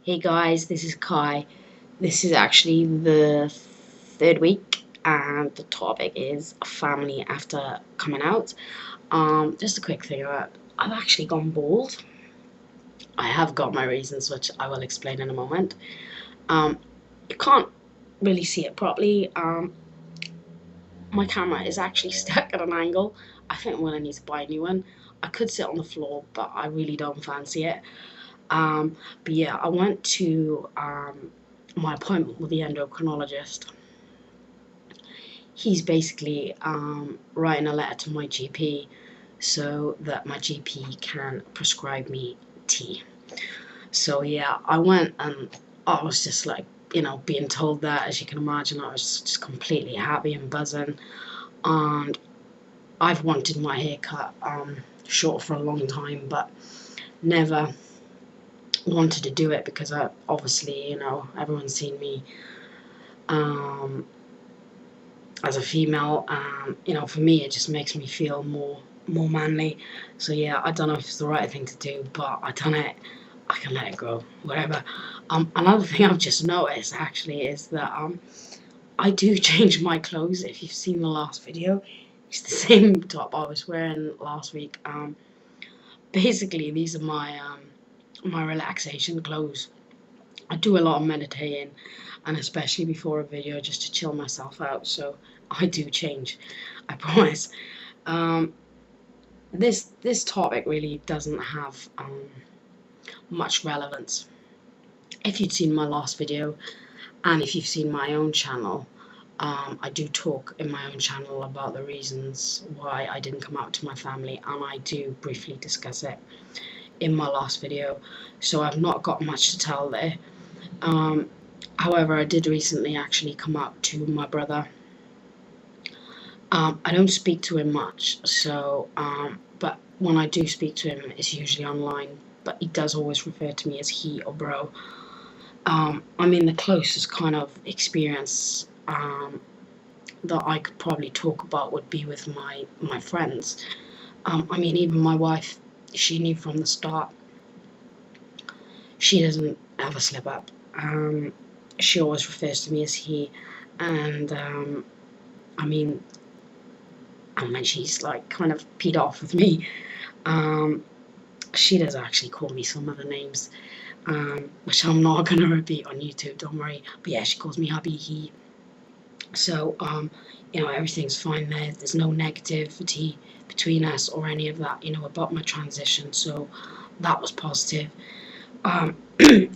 Hey guys, this is Kai. This is actually the third week, and the topic is family after coming out. Just a quick thing about I've actually gone bald. I have got my reasons, which I will explain in a moment. You can't really see it properly. My camera is actually stuck at an angle. I think I'm gonna need to buy a new one. I could sit on the floor, but I really don't fancy it. But yeah, I went to my appointment with the endocrinologist. He's basically writing a letter to my GP so that my GP can prescribe me tea. So yeah, I went and I was just like, being told that, as you can imagine, I was just completely happy and buzzing. And I've wanted my hair cut short for a long time, but never wanted to do it because I obviously, everyone's seen me as a female. For me, it just makes me feel more manly. So yeah, I don't know if it's the right thing to do, but I done it. I can let it go, whatever. Another thing I've just noticed actually is that I do change my clothes. If you've seen the last video, it's the same top I was wearing last week. Basically, these are my relaxation clothes. I do a lot of meditating, and especially before a video, just to chill myself out. So I do change, I promise. Um, this topic really doesn't have much relevance. If you'd seen my last video, and if you've seen my own channel, I do talk in my own channel about the reasons why I didn't come out to my family, and I do briefly discuss it in my last video. So I've not got much to tell there. However, I did recently actually come out to my brother. I don't speak to him much, so but when I do speak to him, it's usually online. But he does always refer to me as he or bro. The closest kind of experience that I could probably talk about would be with my friends. Even my wife, she knew from the start. She doesn't ever slip up. She always refers to me as he, and when she's like kind of peed off with me, she does actually call me some other names, which I'm not gonna repeat on YouTube. Don't worry. But yeah, she calls me hubby, he. So everything's fine there. There's no negativity between us or any of that. About my transition. So that was positive. I've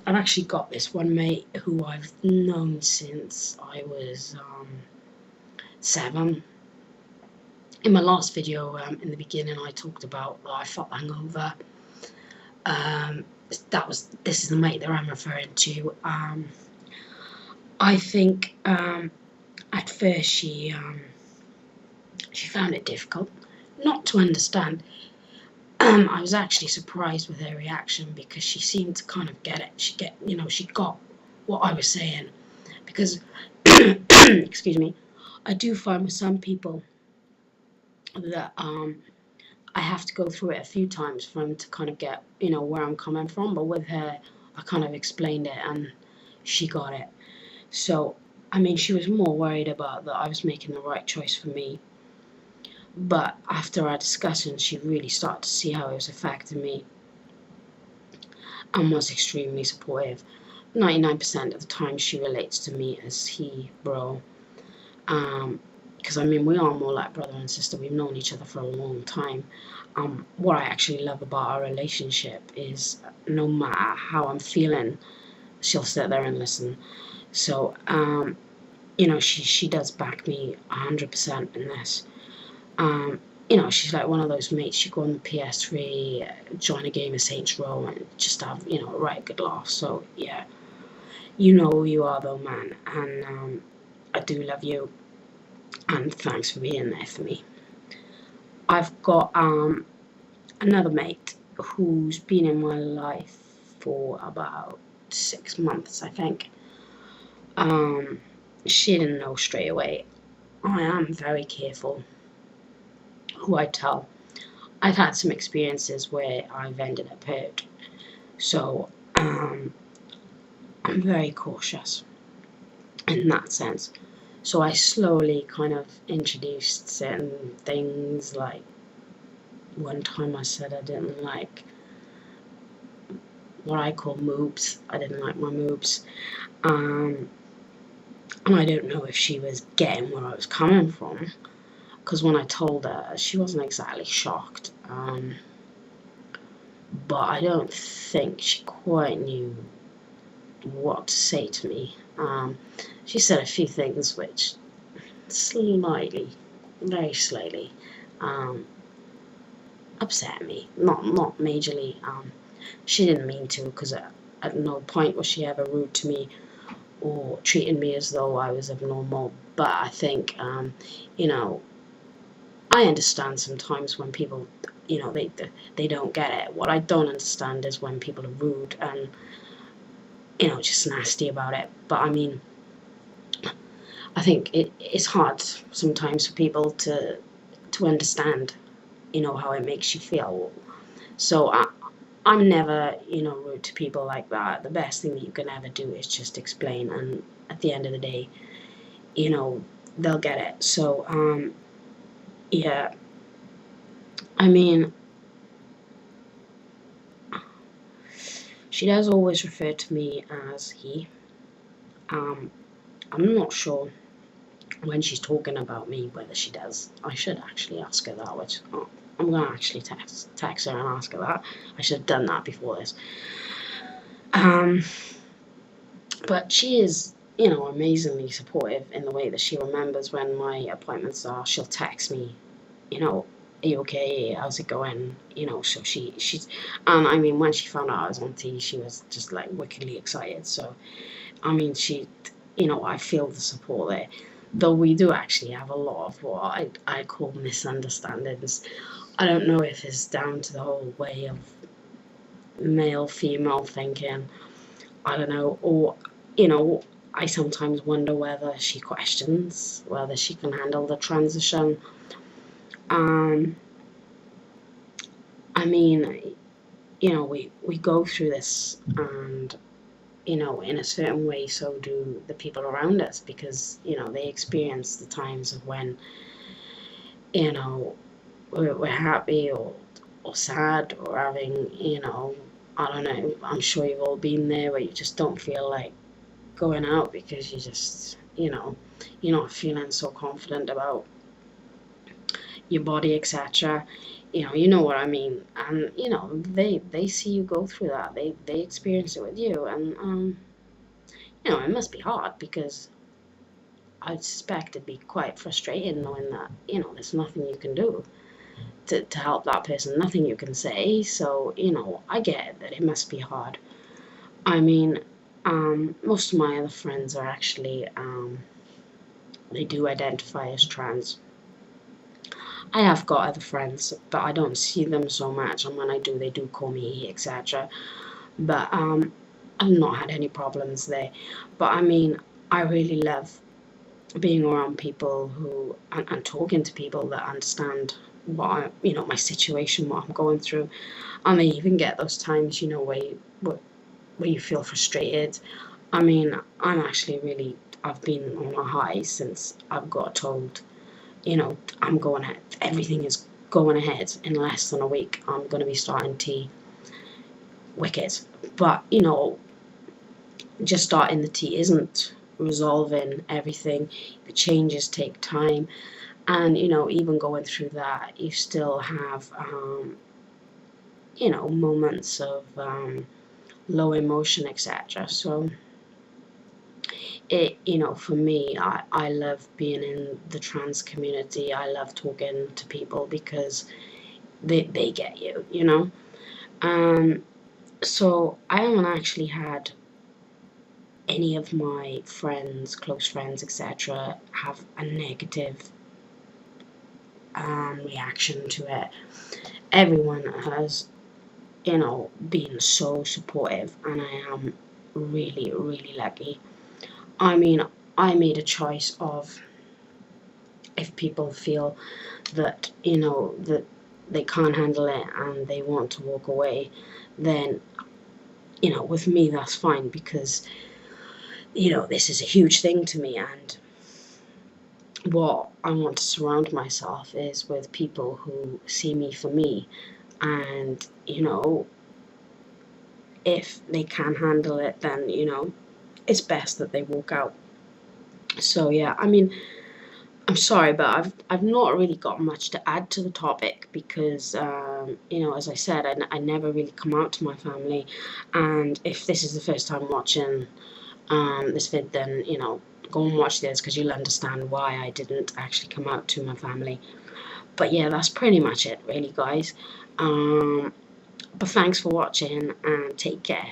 actually got this one mate who I've known since I was 7. In my last video, in the beginning, I talked about that I felt hungover. This is the mate that I'm referring to. I think at first she found it difficult not to understand. I was actually surprised with her reaction because she seemed to kind of get it. She got what I was saying, because excuse me, I do find with some people that I have to go through it a few times for them to kind of get where I'm coming from. But with her, I kind of explained it and she got it. So she was more worried about that I was making the right choice for me. But after our discussion, she really started to see how it was affecting me and was extremely supportive. 99% of the time, she relates to me as he, bro. Because we are more like brother and sister. We've known each other for a long time. What I actually love about our relationship is no matter how I'm feeling, she'll sit there and listen. So, she does back me 100% in this. She's like one of those mates. You go on the PS3, join a game of Saints Row, and just have a right good laugh. So yeah, you know who you are though, man, and I do love you, and thanks for being there for me. I've got another mate who's been in my life for about 6 months, I think. She didn't know straight away. I am very careful who I tell. I've had some experiences where I've ended up hurt. So I'm very cautious in that sense. So I slowly kind of introduced certain things, like one time I said I didn't like what I call moobs. I didn't like my moobs. And I don't know if she was getting where I was coming from, because when I told her, she wasn't exactly shocked. But I don't think she quite knew what to say to me. She said a few things which slightly, very slightly, upset me. Not majorly. She didn't mean to, because at no point was she ever rude to me or treating me as though I was abnormal. But I think, I understand sometimes when people, they don't get it. What I don't understand is when people are rude and, just nasty about it. But I mean, I think it's hard sometimes for people to understand, how it makes you feel. So I'm never, rude to people like that. The best thing that you can ever do is just explain, and at the end of the day, they'll get it. So, yeah, I mean, she does always refer to me as he. I'm not sure when she's talking about me whether she does. I should actually ask her that, which I'm gonna actually text her and ask her that. I should have done that before this. But she is, amazingly supportive in the way that she remembers when my appointments are. She'll text me, are you okay? How's it going? So she's, and I mean, when she found out I was on T, she was just like wickedly excited. So, I mean, I feel the support there. Though we do actually have a lot of what I call misunderstandings. I don't know if it's down to the whole way of male-female thinking. I don't know, or, I sometimes wonder whether she questions whether she can handle the transition. I mean, we go through this, and, in a certain way, so do the people around us, because, they experience the times of when, we're happy or sad or having, I don't know, I'm sure you've all been there where you just don't feel like going out because you just, you're not feeling so confident about your body, etc. You know what I mean. And, they see you go through that. They experience it with you. And, it must be hard, because I suspect it'd be quite frustrating knowing that, there's nothing you can do to help that person, nothing you can say. So, I get that it must be hard. I mean, most of my other friends are actually, they do identify as trans. I have got other friends, but I don't see them so much, and when I do, they do call me he, etc. But I've not had any problems there. But I mean, I really love being around people who, and talking to people that understand what my situation, what I'm going through. And I even get those times, where you feel frustrated. I mean, I've been on a high since I've got told, I'm going ahead, everything is going ahead in less than a week. I'm going to be starting T. Wicked. But, just starting the T isn't resolving everything. The changes take time. And, even going through that, you still have, moments of low emotion, etc. So, for me, I love being in the trans community. I love talking to people because they get you. So I haven't actually had any of my friends, close friends, etc., have a negative reaction to it. Everyone has, been so supportive, and I am really, really lucky. I mean, I made a choice of, if people feel that, that they can't handle it and they want to walk away, then, with me, that's fine, because this is a huge thing to me, and what I want to surround myself is with people who see me for me, and if they can handle it, then it's best that they walk out. So yeah, I mean, I'm sorry, but I've not really got much to add to the topic because as I said, I never really come out to my family, and if this is the first time watching this vid, then go and watch this because you'll understand why I didn't actually come out to my family. But yeah, that's pretty much it, really, guys. But thanks for watching and take care.